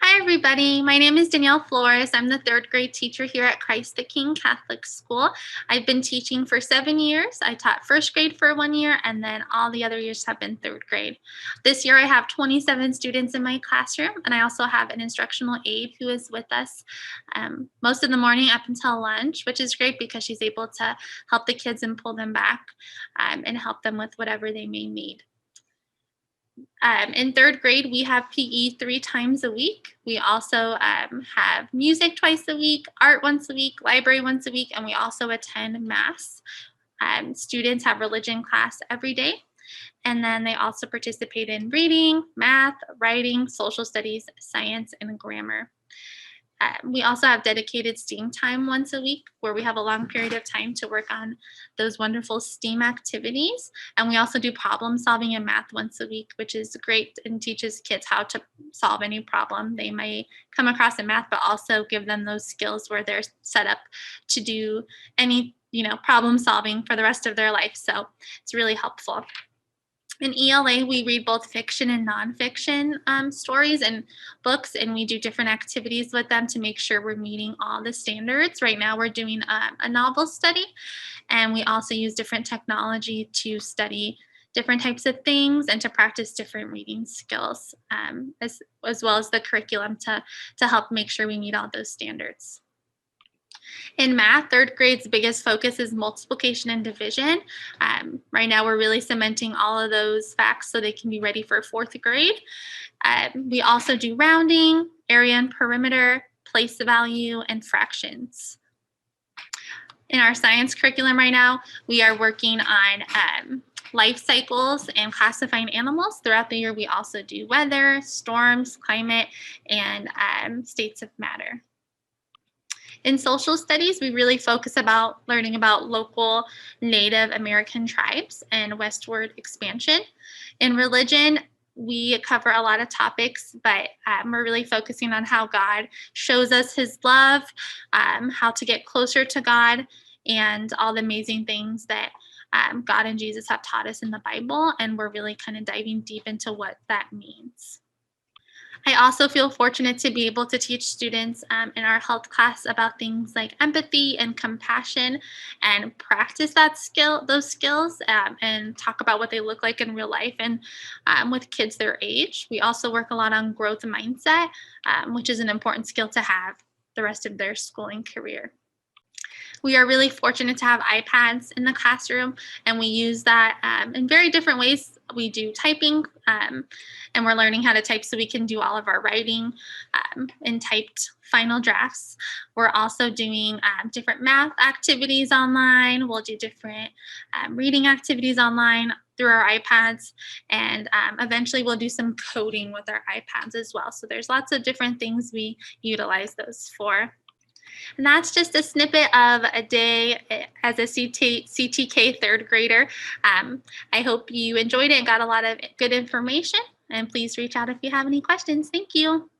Hi, everybody. My name is Danielle Flores. I'm the third grade teacher here at Christ the King Catholic School. I've been teaching for 7 years. I taught first grade for 1 year, and then all the other years have been third grade. This year, I have 27 students in my classroom, and I also have an instructional aide who is with us most of the morning up until lunch, which is great because she's able to help the kids and pull them back and help them with whatever they may need. In third grade, we have PE 3 times a week. We also have music twice a week, art once a week, library once a week, and we also attend Mass. Students have religion class every day. And then they also participate in reading, math, writing, social studies, science, and grammar. We also have dedicated STEAM time once a week where we have a long period of time to work on those wonderful STEAM activities. And we also do problem solving in math once a week, which is great and teaches kids how to solve any problem they might come across in math, but also give them those skills where they're set up to do any problem solving for the rest of their life. So it's really helpful. In ELA, we read both fiction and nonfiction stories and books, and we do different activities with them to make sure we're meeting all the standards. Right now, we're doing a novel study, and we also use different technology to study different types of things and to practice different reading skills, as well as the curriculum to help make sure we meet all those standards. In math, third grade's biggest focus is multiplication and division. Right now, we're really cementing all of those facts so they can be ready for fourth grade. We also do rounding, area and perimeter, place value, and fractions. In our science curriculum right now, we are working on life cycles and classifying animals. Throughout the year, we also do weather, storms, climate, and states of matter. In social studies, we really focus about learning about local Native American tribes and westward expansion. In religion, we cover a lot of topics, but we're really focusing on how God shows us his love, how to get closer to God, and all the amazing things that God and Jesus have taught us in the Bible. And we're really kind of diving deep into what that means. I also feel fortunate to be able to teach students in our health class about things like empathy and compassion and practice those skills, and talk about what they look like in real life and with kids their age. We also work a lot on growth mindset, which is an important skill to have the rest of their schooling career. We are really fortunate to have iPads in the classroom, and we use that in very different ways. We do typing, and we're learning how to type so we can do all of our writing in typed final drafts. We're also doing different math activities online. We'll do different reading activities online through our iPads, and eventually we'll do some coding with our iPads as well. So there's lots of different things we utilize those for. And that's just a snippet of a day as a CTK third grader. I hope you enjoyed it and got a lot of good information. And please reach out if you have any questions. Thank you.